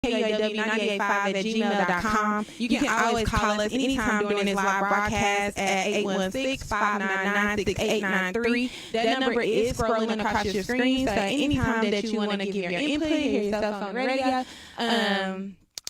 KUAW985@gmail.com. You can always call us anytime during this live broadcast at 816-599-6893. That number is scrolling across your screen, so anytime that you want to give your input, hear yourself on the radio,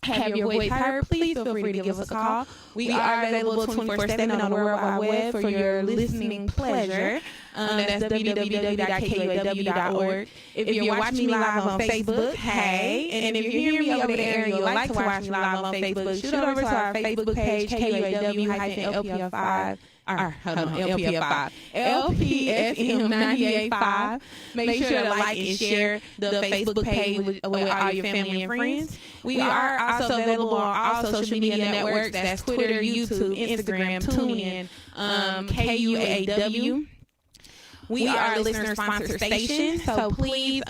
have your voice heard, please feel free to give us a call. We are available 24/7 on the World Wide Web for your listening pleasure. That's www.kuaw.org. If you're watching me live on Facebook, hey. And if you're hearing me over there and you'd like to watch me live on Facebook, shoot over to our Facebook page, KUAW-LPF5. LPF5. LPFM 98.5. Make sure to like and share the Facebook page with all your family and friends. We are also available on all social media networks. That's Twitter, YouTube, Instagram, TuneIn, KUAW. We are a listener-sponsored station, so please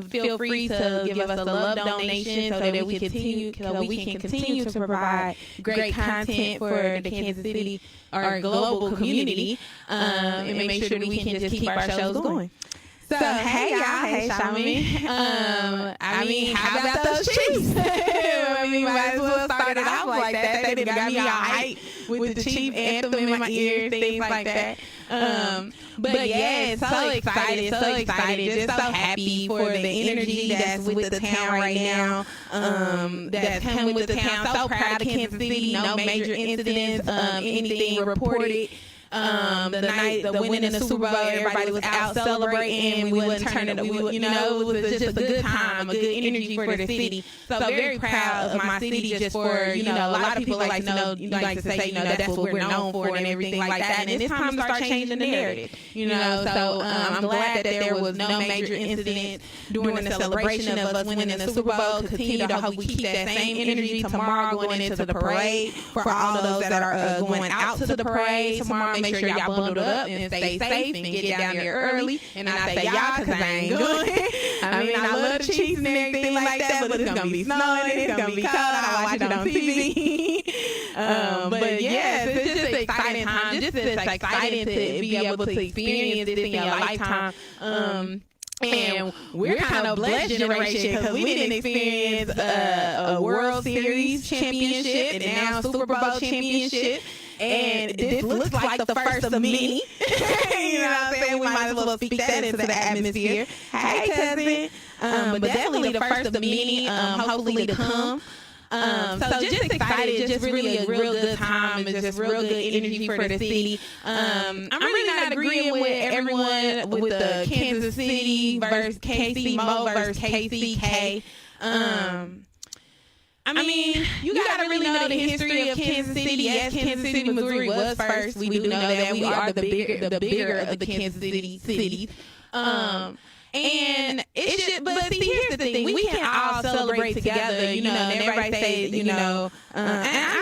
feel free to give us a love donation so that we can continue to provide great content for the Kansas City or global community, and make sure that we can just keep our shows going. So, hey y'all, hey Shami. How about those Chiefs? Might as well start it off like that. They got me all hype with the Chief anthem in my ear, things like that. But yeah, so excited, just so happy for the energy that's with the town right now. That's coming with the town. So proud of Kansas City. No major incidents, anything reported. The night, the winning the Super Bowl, everybody was out celebrating. We wasn't turning it. It was just a good time, a good energy for the city. So very proud of my city just for, a lot of people like to say, that's what we're known for and everything like that. And it's time to start changing the narrative, So I'm glad that there was no major incident during the celebration of us winning the Super Bowl. Continue to hope we keep that same energy tomorrow going into the parade. For all of those that are going out to the parade tomorrow, make sure y'all bundled up and stay safe and get down there early. And I say y'all because I ain't going. I love the Chiefs and everything like that, but it's going to be snowing and it's going to be cold. I watch it on TV. But yes, it's just an exciting time. Just as exciting to be able to experience this in your lifetime. And we're kind of blessed generation because we didn't experience a World Series championship and now Super Bowl championship. And this looks like the first of many. You know what I'm saying? We might as well speak that into the atmosphere. Hey, cousin. But definitely the first of many, hopefully to come. So just excited, just really a real good time, and just real good energy for the city. I'm really not agreeing with everyone with the Kansas City versus KC Mo versus KCK. You gotta really know the history of Kansas City. Yes, Kansas City, Missouri was first. We do know that we are the bigger of the Kansas City cities. And it's just, but see, here's the thing: we can all celebrate together, and everybody say, and I'm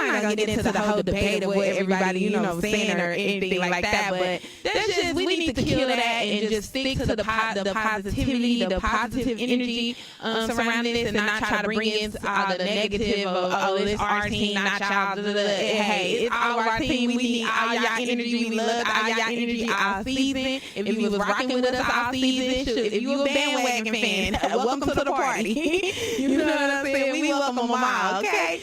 not gonna get into the whole debate of what everybody, saying or anything like that. But that's just, we need to kill that and just stick to the positivity, the positive energy surrounding this, and not try to bring in all the negative of, oh, it's our team, not y'all. Hey, it's all our team. We need all y'all energy. We love all y'all energy all season. If you was rocking with us all season, if you a bandwagon fan, welcome to the party. You know what I'm saying? We welcome them all, okay?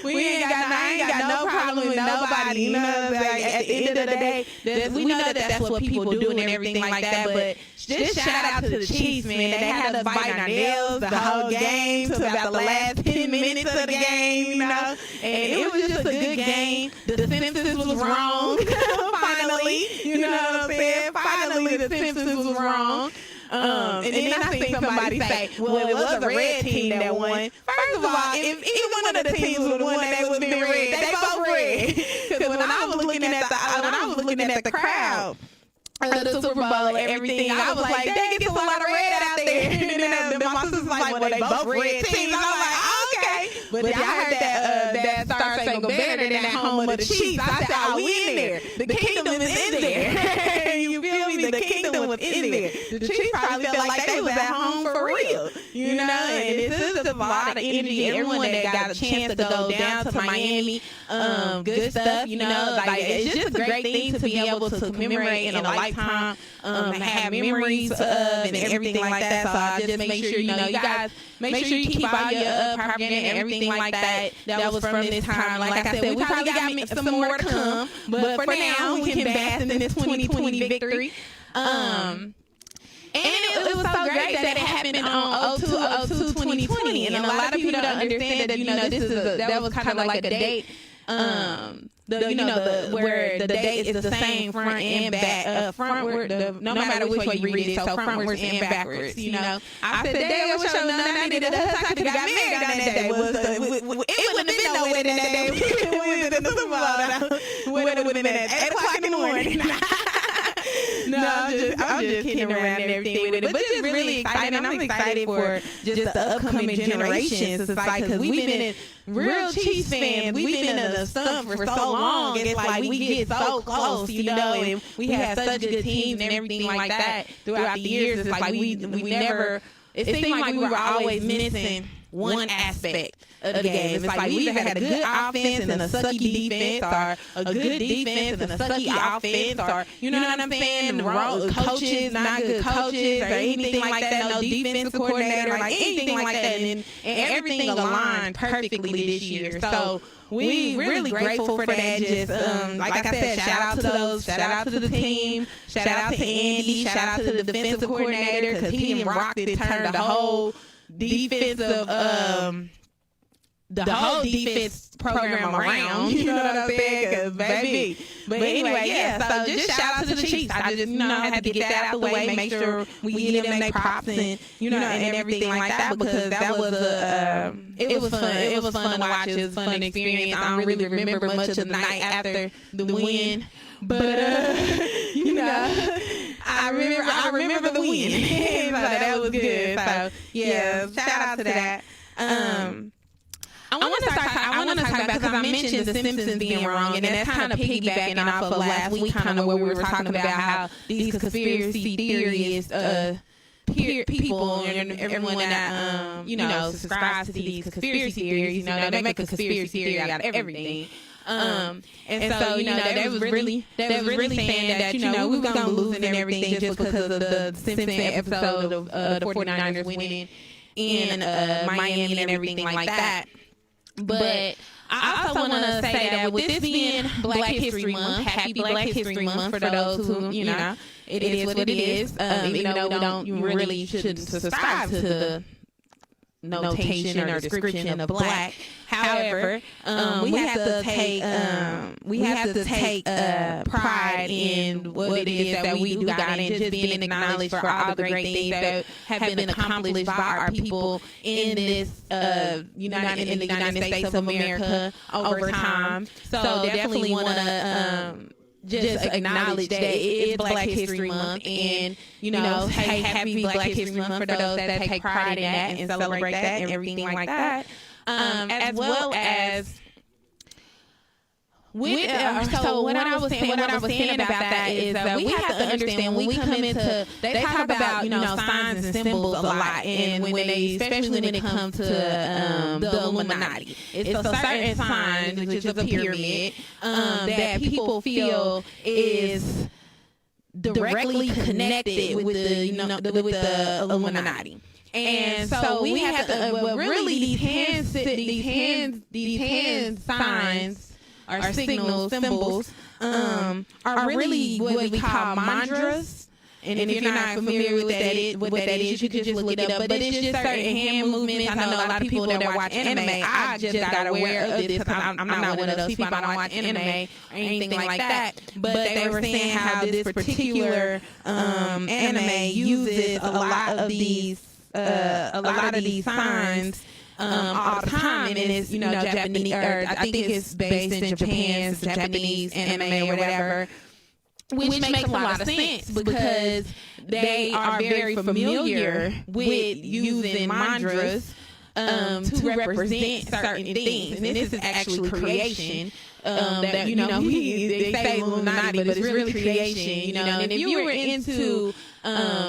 We ain't got no problem with nobody. You know what I'm saying? At the end of the day, we know that that's what people do and everything like that, but just shout out to the Chiefs, man. They had us biting our nails the whole game to about the last 10 minutes of the game, And it was just a good game. The Simpsons was wrong. Finally, you know what I'm saying? Finally, the Simpsons was wrong. And then I seen somebody say, well, it was a red team that won. First of all, if either one of the teams would have won, they would have been red. They both red. Because when I was looking at the crowd of the Super Bowl and everything, I was like, dang, it's a lot of red out there. And then my sister's like, well, they both red teams. I was like, oh, okay. But then I heard that Star Spangled Banner than that home of the Chiefs. I said, oh, we in there. The kingdom is in there. You feel me? The kingdom was in there. The Chiefs probably felt like they was at home for real. and it took a lot of energy. Everyone that got a chance to go down to Miami, good stuff, like it's just a great thing to be able to commemorate in a lifetime, have memories of and everything like that. So I just make sure, you guys make sure you keep all your propaganda and everything like that was from this time. Like I said, we probably got some more to come, but for now we can bask in this 2020 victory. And it was so great that it happened on 02/02/2020, and a lot of people don't understand that this is that was kind of like a date. Where the date is the same front and back, no matter which way you read it, so frontwards and backwards. I said they was showing I could have got married on that day. It wouldn't have been nowhere that day. We was in the Super Bowl. When it would have been at 8:00 in the morning. No, I'm just kidding around and everything with it, but it's really exciting. I'm excited for just the upcoming generations. It's like, because we've been real Chiefs fans. We've been in the stump for so long. It's like we get so close, and we have such good teams and everything like that throughout the years. It's like we never. It seemed like we were always missing one aspect of the game. It's like we either had a good offense and a sucky defense, or a good defense and a sucky offense, or you know what I'm saying? Wrong coaches, not good coaches, or anything like that. No defensive coordinator, like anything like that, and everything aligned perfectly this year. So we really grateful for that. Just like I said, shout out to the team, shout out to Andy, shout out to the defensive coordinator, because he rocked it, turned the whole defensive the whole defense program around. You know what I'm saying? 'Cause baby. But anyway, yeah. So just shout out to the Chiefs. I just had to get that out the way, make sure we give them their props and and everything like that, because that was it was fun. It was fun to watch. It was a fun experience. I don't really remember much of the night after the win, but I remember the win. So that was good. So yeah, shout out to that. I want to talk about, because I mentioned the Simpsons being wrong, and that's kind of piggybacking off of last week, kind of where we were talking about how these conspiracy theorists, people and everyone that subscribes to these conspiracy theories, they make a conspiracy theory out of everything. And so they was really saying that we were gonna lose and everything just because of the Simpsons episode of the 49ers winning in Miami and everything like that. But I also want to say that with this being Black History Month, happy Black History Month for those who, it is what it is. Even though we don't, you really shouldn't subscribe to the notation or description of Black. However, we have to take pride in what it is that we do got, and just being acknowledged for all the great things that have been accomplished by our people in this in the United States of America over time. So definitely want to just acknowledge that it is Black History Month, and hey, happy Black History Month for those that take pride in that and celebrate that and everything like that. As well as with so what I was saying about that is that we have to understand when we come into, they talk about signs and symbols a lot, and especially when it comes to the Illuminati, it's a certain sign, which is a pyramid, that people feel is directly connected with the Illuminati. And so we have to, really these hand signs or signals, symbols, are really what we call mantras. And if you're not familiar with what that is, you can just look it up. But it's just certain hand movements. I know a lot of people that watch anime. I just got aware of this because I'm not one of those people. I don't watch anime or anything like that. But they were saying how this particular anime uses a lot of these signs all the time, and it's Japanese, or I think it's based in Japan. It's Japanese anime or whatever, which makes a lot of sense because they are very familiar with using mantras to represent certain things, and this is actually creation. That they say Illuminati, but it's really creation. And if you were into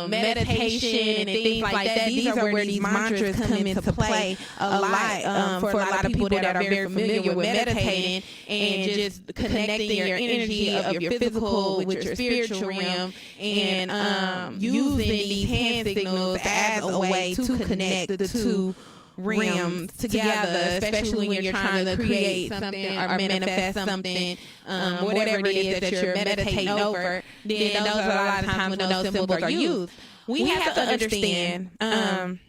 meditation and things like that. These are where these mantras come into play a lot for a lot of people that are very familiar with meditating and just connecting your energy of your physical with your spiritual realm, and using these hand signals as a way to connect the two realms together, especially when you're trying to create something or manifest something, whatever it is that you're meditating over. Then those are a lot of times when those symbols are used. We have to understand, and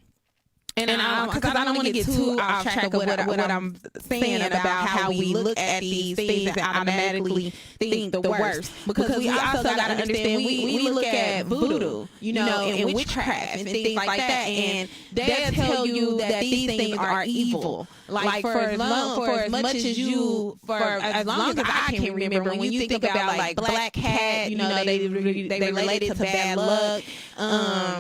because I don't want to get too off track of what I'm saying about how we look at these things and automatically think the worst. Because we also got to understand we look at voodoo, and witchcraft and things like that, and they'll tell you that these things are evil. Like for as much as I can remember, when you think about like black cat, they related to bad luck.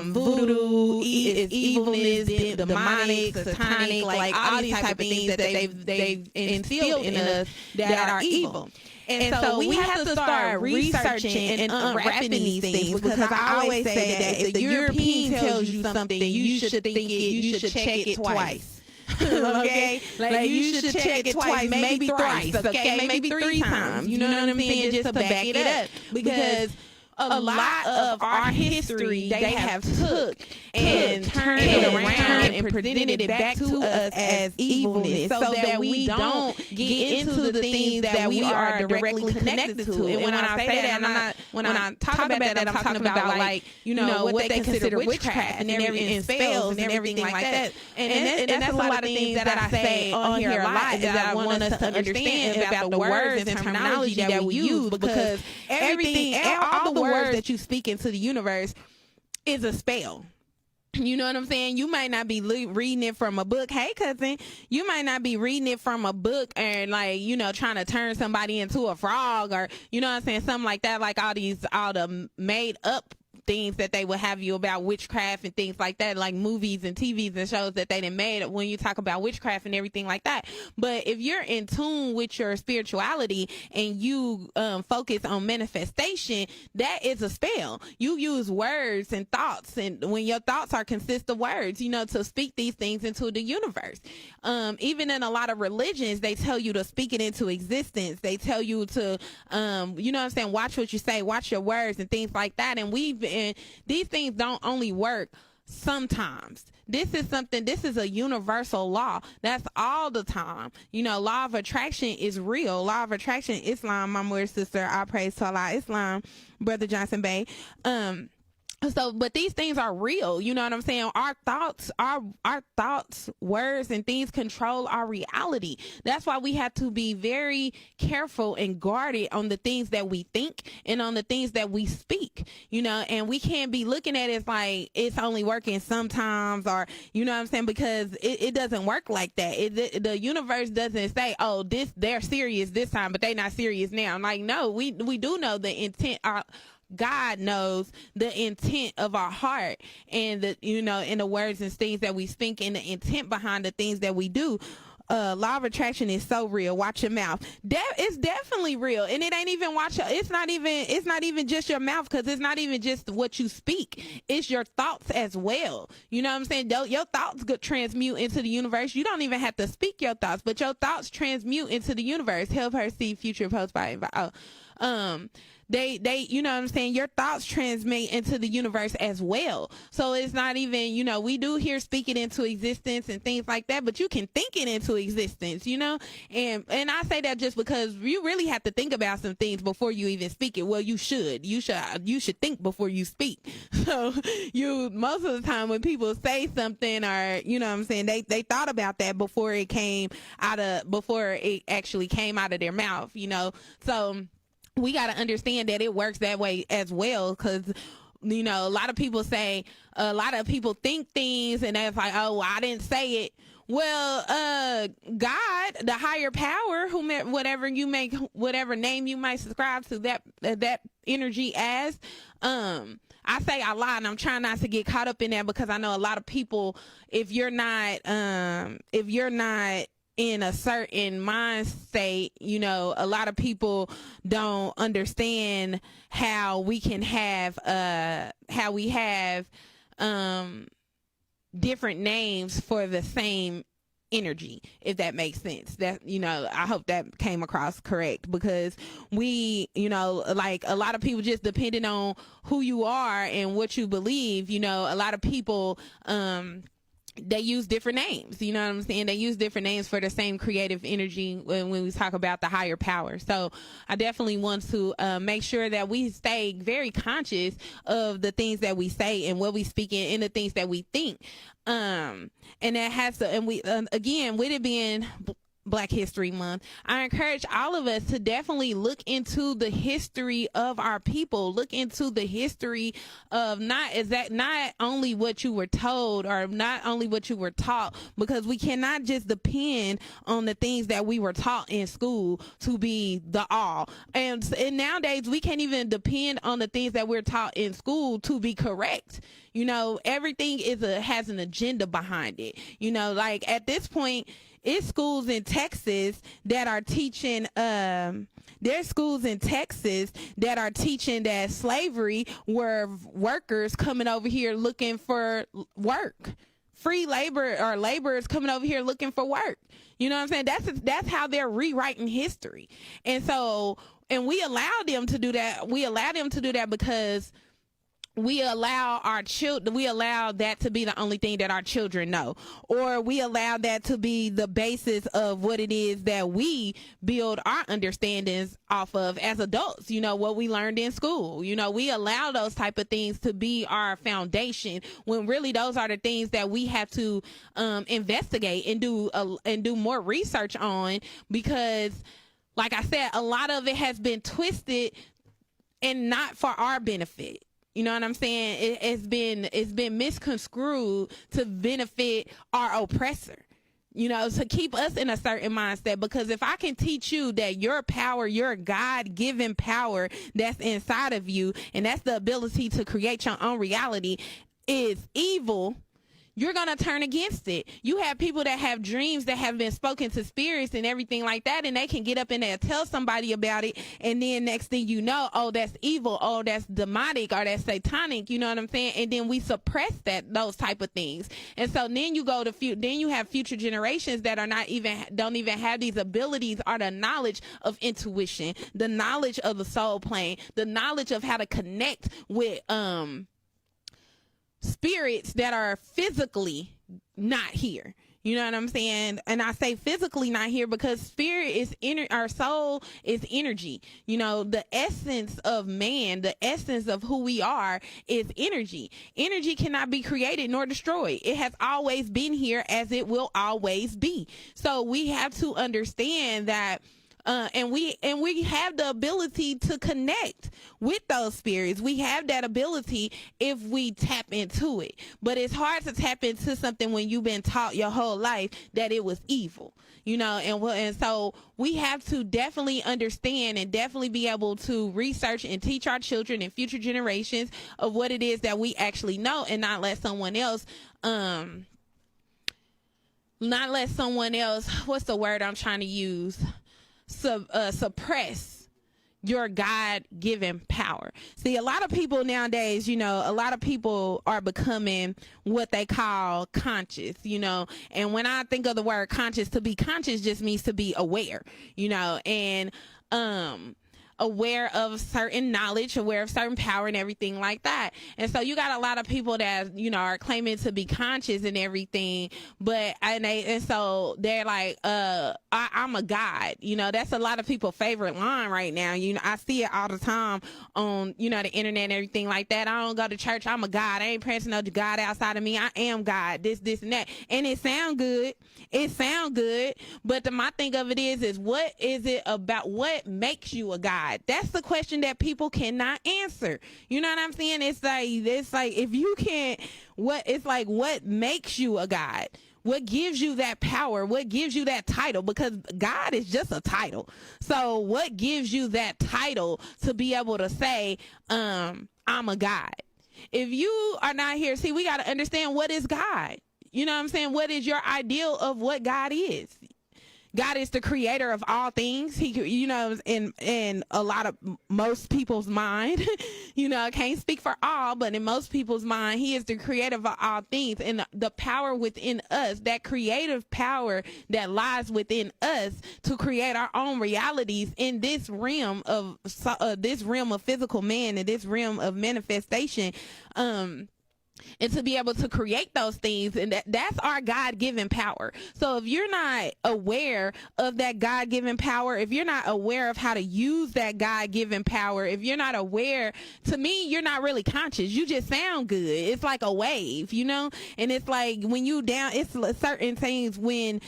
Voodoo is evilness, demonic, satanic, like all these type of things that they've instilled in us that are evil. And so we have to start researching and unwrapping these things, because I always say that if the European tells you something, you should check it twice. Okay, like you should check it twice, maybe thrice, okay, maybe 3 times. You know what I'm saying? Just to back it up, because a lot of our history they have took and turned it around and presented it back to us as evilness, so that we don't get into the things that we are directly connected to. And when I say that, when I talk about that, I'm talking about like what they consider witchcraft and spells and everything like that. And that's a lot of things that I say on here a lot, that I want us to understand about the words and terminology that we use, because all the words that you speak into the universe is a spell. You know what I'm saying? You might not be reading it from a book. Hey, cousin, you might not be reading it from a book and trying to turn somebody into a frog, or what I'm saying, something like that, like all the made up things that they will have you about witchcraft and things like that, like movies and TVs and shows that they done made when you talk about witchcraft and everything like that. But if you're in tune with your spirituality and you focus on manifestation, that is a spell. You use words and thoughts, and when your thoughts consist of words, to speak these things into the universe. Even in a lot of religions, they tell you to speak it into existence. They tell you to, watch what you say, watch your words and things like that. And these things don't only work sometimes. This is a universal law. That's all the time. Law of attraction is real. Law of attraction, Islam, my mother's sister, I praise to Allah, Islam, Brother Johnson Bay. But these things are real. You know what I'm saying? Our thoughts, words, and things control our reality. That's why we have to be very careful and guarded on the things that we think and on the things that we speak, and we can't be looking at it like it's only working sometimes, or, what I'm saying? Because it doesn't work like that. The universe doesn't say, oh, they're serious this time, but they're not serious now. I'm like, no, we do know the intent. God knows the intent of our heart, and in the words and things that we speak, and the intent behind the things that we do. Law of attraction is so real. Watch your mouth. It's definitely real, and it ain't even it's not even just your mouth, because it's not even just what you speak. It's your thoughts as well. You know what I'm saying? Your thoughts could transmute into the universe. You don't even have to speak your thoughts, but your thoughts transmute into the universe. Help her see future post by They, you know what I'm saying? Your thoughts transmit into the universe as well. So it's not even, we do hear speak it into existence and things like that, but you can think it into existence, and I say that just because you really have to think about some things before you even speak it. Well, you should think before you speak. So most of the time when people say something, or, what I'm saying, they thought about that before it actually came out of their mouth, so we got to understand that it works that way as well, because a lot of people think things and they're like, oh, well, I didn't say it. Well, God, the higher power, whatever name you might subscribe to that energy as, I say Allah, and I'm trying not to get caught up in that, because I know a lot of people, if you're not in a certain mind state. You know, a lot of people don't understand how we can have different names for the same energy, if that makes sense. That, you know, I hope that came across correct, because we, you know, like a lot of people, just depending on who you are and what you believe, you know, a lot of people they use different names. You know what I'm saying? They use different names for the same creative energy when we talk about the higher power. So I definitely want to make sure that we stay very conscious of the things that we say and what we speak in, and the things that we think. And that has to, and we, again, with it being Black History Month, I encourage all of us to definitely look into the history of our people, look into the history of not only what you were told or not only what you were taught, because we cannot just depend on the things that we were taught in school to be the all. And nowadays we can't even depend on the things that we're taught in school to be correct. You know, everything has an agenda behind it. You know, like at this point, it's schools in Texas that are teaching, there's schools in Texas that are teaching that slavery were workers coming over here looking for work. Free labor, or laborers coming over here looking for work. You know what I'm saying? That's how they're rewriting history. And so, and we allow them to do that. We allow them to do that because we allow our children, we allow that to be the only thing that our children know, or we allow that to be the basis of what it is that we build our understandings off of as adults. You know, what we learned in school. You know, we allow those type of things to be our foundation, when really those are the things that we have to investigate and do more research on, because like I said, a lot of it has been twisted and not for our benefit. You know what I'm saying? It's been misconstrued to benefit our oppressor, you know, to keep us in a certain mindset. Because if I can teach you that your power, your God-given power that's inside of you, and that's the ability to create your own reality, is evil, you're going to turn against it. You have people that have dreams that have been spoken to spirits and everything like that, and they can get up in there and tell somebody about it, and then next thing you know, oh, that's evil, oh, that's demonic, or that's satanic, you know what I'm saying? And then we suppress those type of things. And so then you go to then you have future generations that don't even have these abilities or the knowledge of intuition, the knowledge of the soul plane, the knowledge of how to connect with spirits that are physically not here. You know what I'm saying? And I say physically not here because spirit is our soul is energy. You know, the essence of man, the essence of who we are is energy. Energy cannot be created nor destroyed. It has always been here, as it will always be. So we have to understand that and we have the ability to connect with those spirits. We have that ability if we tap into it. But it's hard to tap into something when you've been taught your whole life that it was evil, you know. And so we have to definitely understand and definitely be able to research and teach our children and future generations of what it is that we actually know, and not let someone else what's the word I'm trying to use, suppress your God-given power. See, a lot of people nowadays, you know, a lot of people are becoming what they call conscious, you know. And when I think of the word conscious, to be conscious just means to be aware, you know, and aware of certain knowledge, aware of certain power and everything like that. And so you got a lot of people that, you know, are claiming to be conscious and everything, but and so they're like, I'm a god. You know, that's a lot of people's favorite line right now. You know, I see it all the time on, you know, the internet and everything like that. I don't go to church. I'm a god. I ain't praising no God outside of me. I am God. This and that. And it sound good. It sound good. But my thing of it is what is it about? What makes you a god? That's the question that people cannot answer. You know what I'm saying? It's like if you can't, what makes you a god? What gives you that power? What gives you that title? Because God is just a title. So what gives you that title to be able to say, I'm a god? If you are not here, see, we got to understand, what is God? You know what I'm saying? What is your ideal of what God is? God is the creator of all things. He, in a lot of most people's mind, I can't speak for all, but in most people's mind, he is the creator of all things. And the power within us, that creative power that lies within us to create our own realities in this realm of physical man, and this realm of manifestation, and to be able to create those things, and that's our God-given power. So if you're not aware of that God-given power, if you're not aware of how to use that God-given power, if you're not aware, to me, you're not really conscious. You just sound good. It's like a wave, and it's like when you down, it's certain things when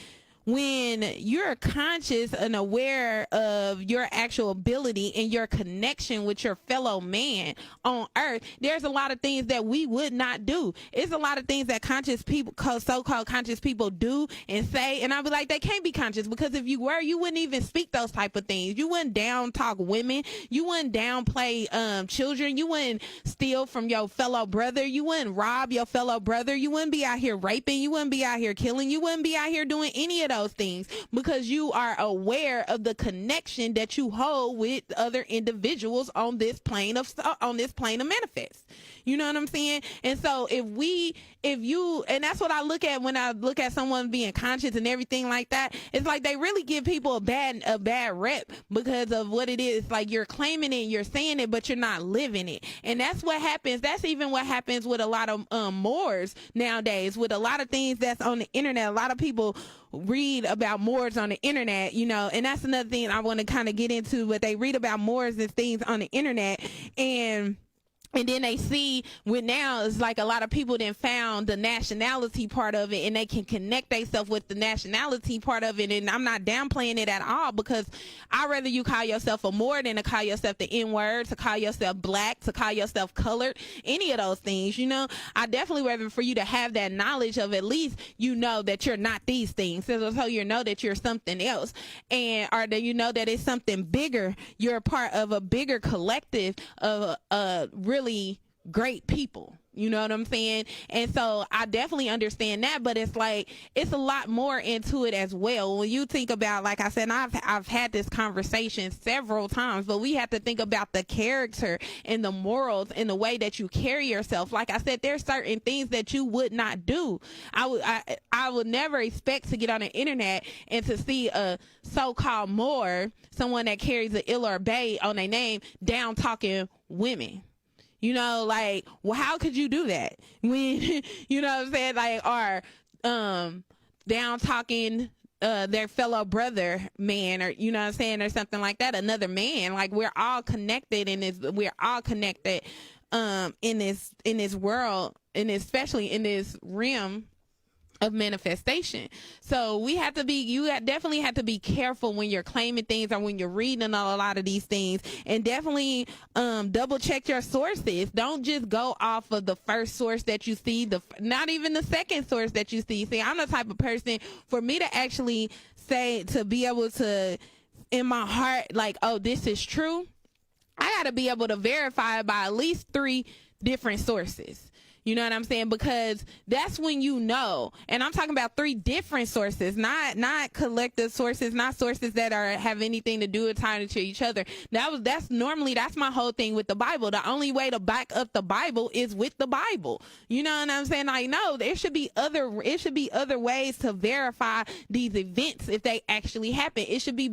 you're conscious and aware of your actual ability and your connection with your fellow man on earth, there's a lot of things that we would not do. It's a lot of things that conscious people, so-called conscious people, do and say, and I'll be like, they can't be conscious, because if you were, you wouldn't even speak those type of things. You wouldn't down talk women. You wouldn't downplay children. You wouldn't steal from your fellow brother. You wouldn't rob your fellow brother. You wouldn't be out here raping. You wouldn't be out here killing. You wouldn't be out here doing any of those things, because you are aware of the connection that you hold with other individuals on this plane of manifest. You know what I'm saying? And so and that's what I look at when I look at someone being conscious and everything like that. It's like they really give people a bad rep because of what it is. Like, you're claiming it, you're saying it, but you're not living it. And that's what happens. That's even what happens with a lot of Moors nowadays, with a lot of things that's on the internet. A lot of people read about Moors on the internet, and that's another thing I want to kind of get into, but they read about Moors and things on the internet, and then they see with now, it's like a lot of people then found the nationality part of it, and they can connect themselves with the nationality part of it. And I'm not downplaying it at all, because I'd rather you call yourself a Moor than to call yourself the N-word, to call yourself black, to call yourself colored, any of those things. I definitely rather for you to have that knowledge of, at least that you're not these things, so you know that you're something else, or that you know that it's something bigger. You're a part of a bigger collective of really great people. You know what I'm saying? And so I definitely understand that, but it's like, it's a lot more into it as well. When you think about, like I said, I've had this conversation several times, but we have to think about the character and the morals and the way that you carry yourself. Like I said, there's certain things that you would not do. I would never expect to get on the internet and to see a so-called Moor, someone that carries an ill or bay on their name, down talking women. Like, well, how could you do that when, you know what I'm saying? Like, or, down talking, their fellow brother man, or, you know what I'm saying? Or something like that, another man. Like, we're all connected in this in this world, and especially in this realm of manifestation. So you definitely have to be careful when you're claiming things, or when you're reading a lot of these things, and definitely double check your sources. Don't just go off of the first source that you see, not even the second source that you see. See, I'm the type of person, for me to actually say, to be able to, in my heart, like, oh, this is true, I got to be able to verify it by at least 3 different sources. You know what I'm saying? Because that's when and I'm talking about 3 different sources, not collective sources, not sources that have anything to do with tying to each other. That's my whole thing with the Bible. The only way to back up the Bible is with the Bible. You know what I'm saying? I know there should be other ways to verify these events if they actually happen. It should be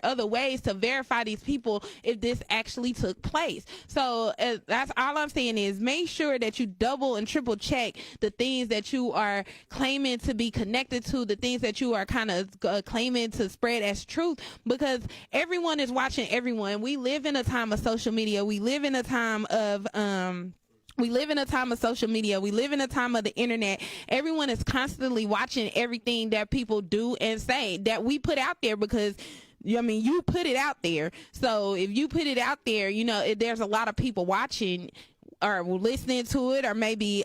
other ways to verify these people if this actually took place. So that's all I'm saying, is make sure that you double and triple check the things that you are claiming to be connected to, the things that you are kind of claiming to spread as truth, because everyone is watching everyone. We live in a time of social media. We live in a time of social media. We live in a time of the internet. Everyone is constantly watching everything that people do and say that we put out there, because you put it out there. So if you put it out there, there's a lot of people watching or listening to it, or maybe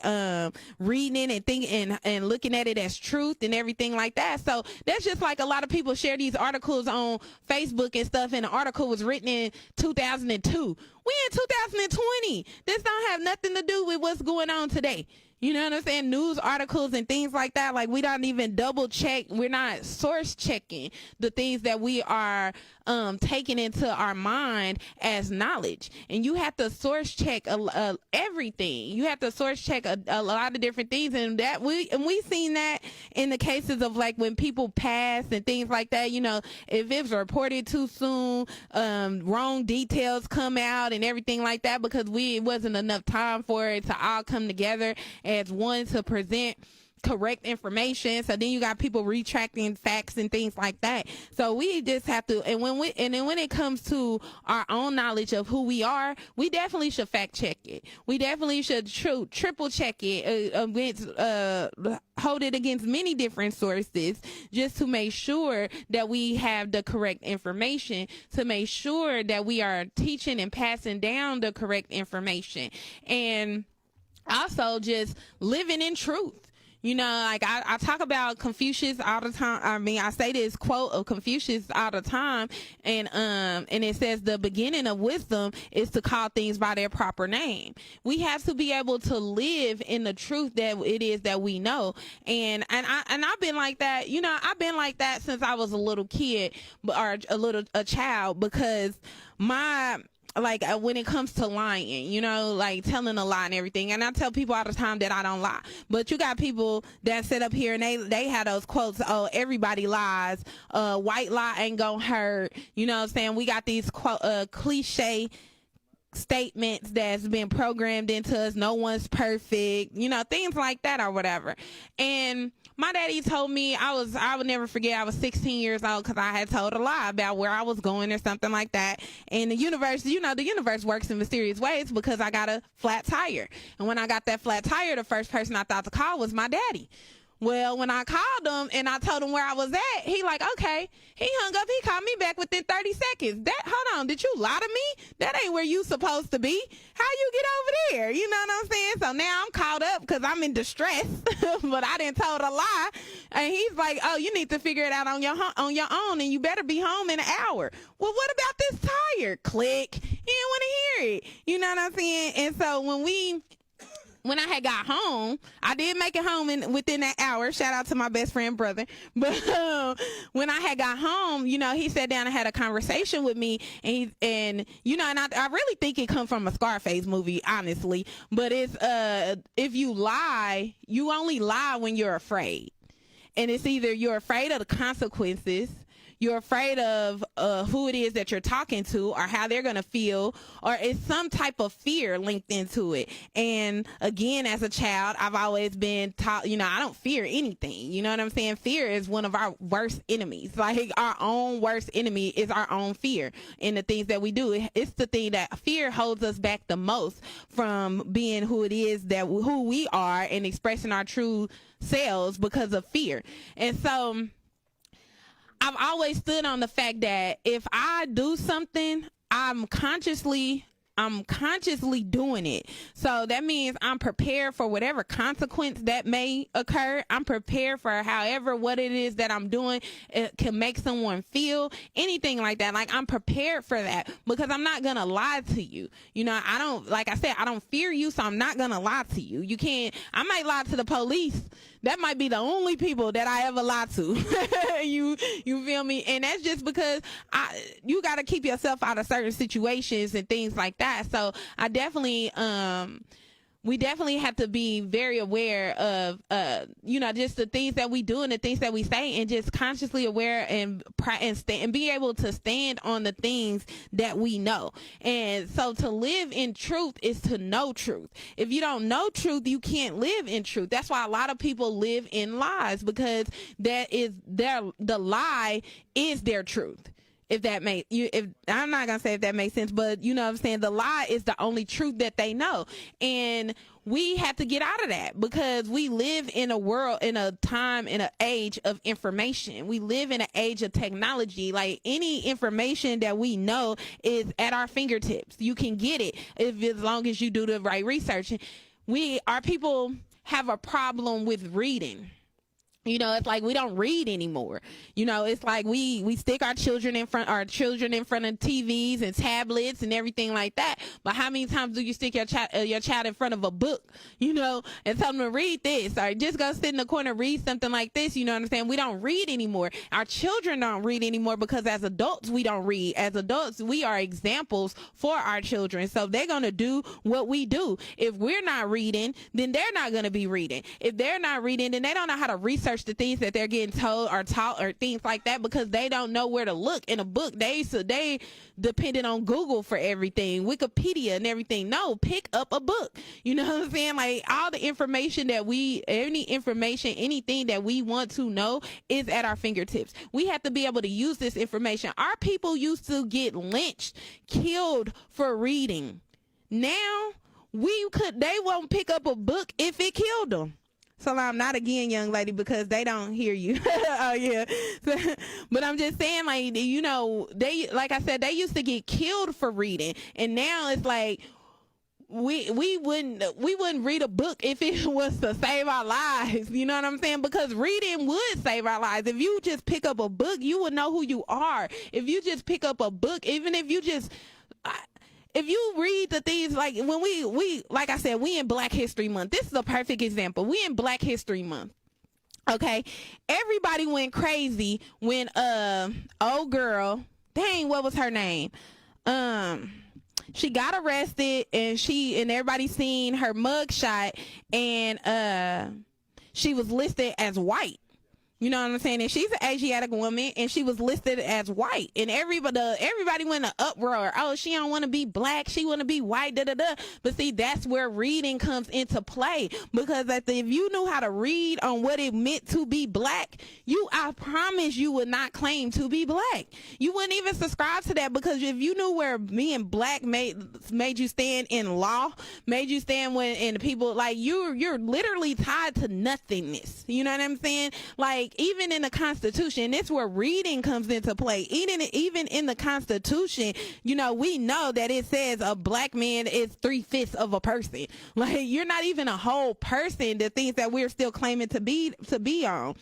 reading it and thinking and looking at it as truth and everything like that. So that's just like a lot of people share these articles on Facebook and stuff, and the article was written in 2002. We in 2020. This don't have nothing to do with what's going on today. You know what I'm saying? News articles and things like that. Like, we don't even double check. We're not source checking the things that we are taking into our mind as knowledge. And you have to source check everything. You have to source check a lot of different things. And we've seen that in the cases of, like, when people pass and things like that. You know, if it's reported too soon, wrong details come out and everything like that, because it wasn't enough time for it to all come together as one to present correct information. So then you got people retracting facts and things like that. So we just have to, and then when it comes to our own knowledge of who we are, we definitely should fact check it. We definitely should triple check it hold it against many different sources, just to make sure that we have the correct information, to make sure that we are teaching and passing down the correct information, and also just living in truth. You know, like I talk about Confucius all the time. I mean, I say this quote of Confucius all the time, and it says the beginning of wisdom is to call things by their proper name. We have to be able to live in the truth that it is that we know. And I've been like that. You know, I've been like that since I was a little kid, or a child, because when it comes to lying, you know, like telling a lie and everything. And I tell people all the time that I don't lie. But you got people that sit up here and they have those quotes, oh, everybody lies. White lie ain't gonna hurt. You know what I'm saying? We got these cliche statements that's been programmed into us. No one's perfect, you know, things like that or whatever. And my daddy told me, I would never forget, I was 16 years old because I had told a lie about where I was going or something like that. And the universe, you know, the universe works in mysterious ways, because I got a flat tire. And when I got that flat tire, the first person I thought to call was my daddy. Well, when I called him and I told him where I was at, he like, okay. He hung up. He called me back within 30 seconds. Hold on, did you lie to me? That ain't where you supposed to be. How you get over there? You know what I'm saying? So now I'm caught up because I'm in distress, but I didn't told a lie. And he's like, oh, you need to figure it out on your own, and you better be home in an hour. Well, what about this tire? Click. He didn't want to hear it. You know what I'm saying? And so when I had got home, I did make it home within that hour. Shout out to my best friend brother. But when I had got home, you know, he sat down and had a conversation with me, and you know, and I really think it come from a Scarface movie, honestly. But it's if you lie, you only lie when you're afraid, and it's either you're afraid of the consequences. You're afraid of who it is that you're talking to, or how they're going to feel, or it's some type of fear linked into it. And again, as a child, I've always been taught, you know, I don't fear anything. You know what I'm saying? Fear is one of our worst enemies. Like, our own worst enemy is our own fear and the things that we do. It's the thing that fear holds us back the most from being who it is who we are and expressing our true selves, because of fear. And so I've always stood on the fact that if I do something, I'm consciously doing it. So that means I'm prepared for whatever consequence that may occur. I'm prepared for what it is that I'm doing, it can make someone feel, anything like that. Like, I'm prepared for that, because I'm not going to lie to you. You know, like I said, I don't fear you, so I'm not going to lie to you. I might lie to the police. That might be the only people that I ever lie to. You feel me? And that's just because you got to keep yourself out of certain situations and things like that. So I definitely, we definitely have to be very aware of, you know, just the things that we do and the things that we say, and just consciously aware and be able to stand on the things that we know. And so to live in truth is to know truth. If you don't know truth, you can't live in truth. That's why a lot of people live in lies, because the lie is their truth. I'm not gonna say if that makes sense, but you know what I'm saying? The lie is the only truth that they know. And we have to get out of that, because we live in a world, in a time, in an age of information. We live in an age of technology. Like, any information that we know is at our fingertips. You can get it as long as you do the right research. Our people have a problem with reading. It's like we don't read anymore. It's like we stick our children in front of TVs and tablets and everything like that. But how many times do you stick your child in front of a book, and tell them to read this, or just go sit in the corner, read something like this? You know what I'm saying? We don't read anymore. Our children don't read anymore because as adults, we don't read. As adults, we are examples for our children. So they're going to do what we do. If we're not reading, then they're not going to be reading. If they're not reading, then they don't know how to research the things that they're getting told or taught or things like that, because they don't know where to look in a book. They depended on Google for everything, Wikipedia and everything. No, pick up a book. You know what I'm saying? Like all the information anything that we want to know is at our fingertips. We have to be able to use this information. Our people used to get lynched, killed for reading. Now they won't pick up a book if it killed them. So I'm not again, young lady, because they don't hear you. Oh yeah. But I'm just saying, like, like I said, they used to get killed for reading, and now it's like we wouldn't read a book if it was to save our lives. You know what I'm saying? Because reading would save our lives. If you just pick up a book, you would know who you are. If you just pick up a book, even if you just if you read the things, like when we like I said, we in Black History Month. This is a perfect example. We in Black History Month. Okay. Everybody went crazy when old girl, dang, what was her name? She got arrested, and everybody seen her mugshot, and she was listed as white. You know what I'm saying? And she's an Asiatic woman, and she was listed as white. And everybody went in an uproar. Oh, she don't want to be black. She want to be white, da-da-da. But see, that's where reading comes into play. Because if you knew how to read on what it meant to be black, I promise you would not claim to be black. You wouldn't even subscribe to that, because if you knew where being black made you stand in law, made you stand in people, like you're literally tied to nothingness. You know what I'm saying? Like, even in the Constitution, this is where reading comes into play. Even in the Constitution, we know that it says a black man is 3/5 of a person. Like, you're not even a whole person, the things that we're still claiming to be on.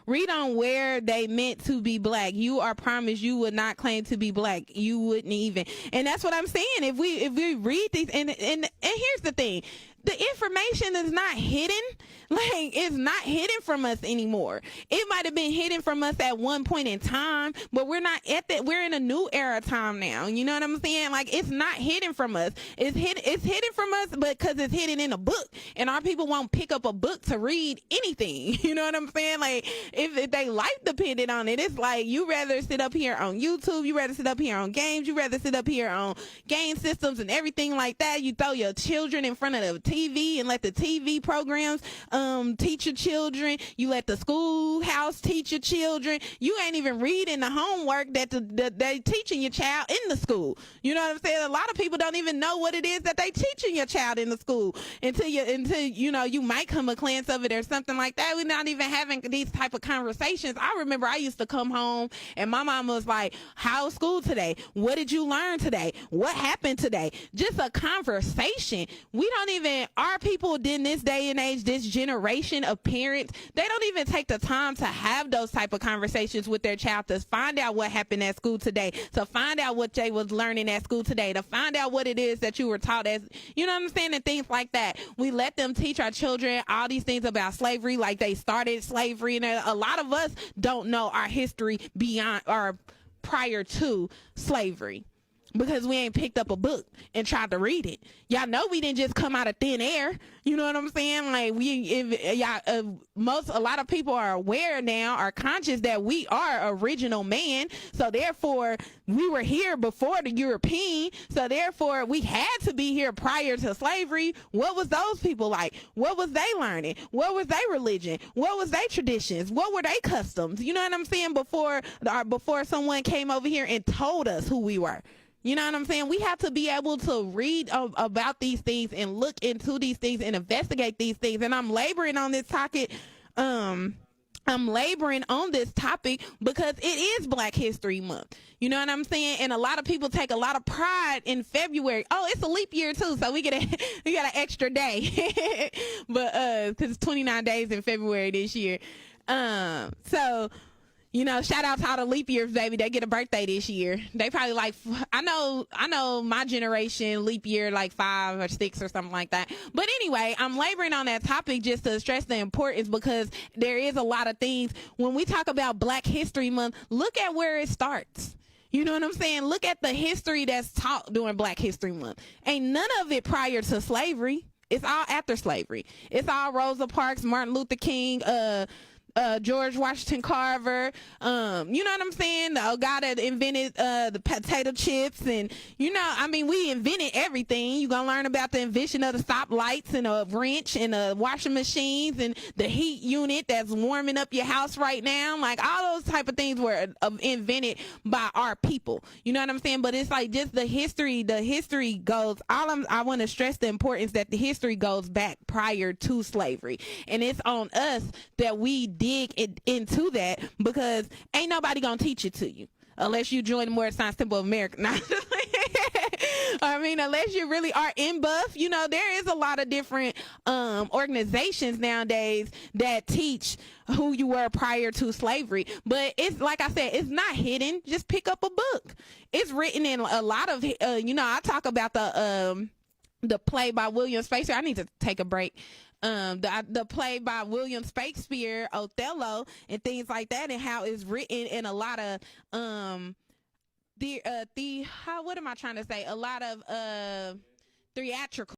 Read on where they meant to be black. You are promised you would not claim to be black. You wouldn't even. And that's what I'm saying. If we read these, and here's the thing. The information is not hidden. Like, it's not hidden from us anymore. It might have been hidden from us at one point in time, but we're not at that. We're in a new era time now. You know what I'm saying? Like, it's not hidden from us. It's hidden from us, but because it's hidden in a book, and our people won't pick up a book to read anything. You know what I'm saying? Like, if they life depended on it, it's like you rather sit up here on YouTube, you rather sit up here on games, you rather sit up here on game systems and everything like that. You throw your children in front of the TV and let the TV programs teach your children. You let the schoolhouse teach your children. You ain't even reading the homework that they teaching your child in the school. You know what I'm saying? A lot of people don't even know what it is that they teaching your child in the school until you might come a glance of it or something like that. We're not even having these type of conversations. I remember I used to come home and my mom was like, how's school today? What did you learn today? What happened today? Just a conversation. Our people in this day and age, this generation of parents, they don't even take the time to have those type of conversations with their child, to find out what happened at school today, to find out what they was learning at school today, to find out what it is that you were taught as, you know what I'm saying, and things like that. We let them teach our children all these things about slavery, like they started slavery, and a lot of us don't know our history beyond or prior to slavery, because we ain't picked up a book and tried to read it. Y'all know we didn't just come out of thin air. You know what I'm saying? Like, a lot of people are aware now, are conscious that we are original man. So therefore, we were here before the European. So therefore, we had to be here prior to slavery. What was those people like? What was they learning? What was their religion? What was their traditions? What were their customs? You know what I'm saying? Before someone came over here and told us who we were. You know what I'm saying? We have to be able to read about these things and look into these things and investigate these things. And I'm laboring on this topic I'm laboring on this topic because it is Black History Month. You know what I'm saying? And a lot of people take a lot of pride in February. Oh, it's a leap year too, so we got an extra day. But because it's 29 days in February this year. So you know, shout out to all the leap years, baby. They get a birthday this year. They probably like, I know my generation leap year like 5 or 6 or something like that. But anyway, I'm laboring on that topic just to stress the importance, because there is a lot of things. When we talk about Black History Month, look at where it starts. You know what I'm saying? Look at the history that's taught during Black History Month. Ain't none of it prior to slavery. It's all after slavery. It's all Rosa Parks, Martin Luther King, George Washington Carver, you know what I'm saying? The guy that invented the potato chips, and you know, I mean, we invented everything. You're gonna learn about the invention of the stoplights and a wrench and the washing machines and the heat unit that's warming up your house right now. Like all those type of things were invented by our people. You know what I'm saying? But it's like just the history. The history goes. I want to stress the importance that the history goes back prior to slavery, and it's on us that we dig into that, because ain't nobody gonna teach it to you unless you join the Moorish Science Temple of America. I mean, unless you really are in buff. You know, there is a lot of different organizations nowadays that teach who you were prior to slavery, but it's like I said, it's not hidden. Just pick up a book. It's written in a lot of you know, I talk about the play by William Shakespeare. I need to take a break. The play by William Shakespeare, Othello, and things like that, and how it's written in a lot of what am I trying to say? A lot of theatrical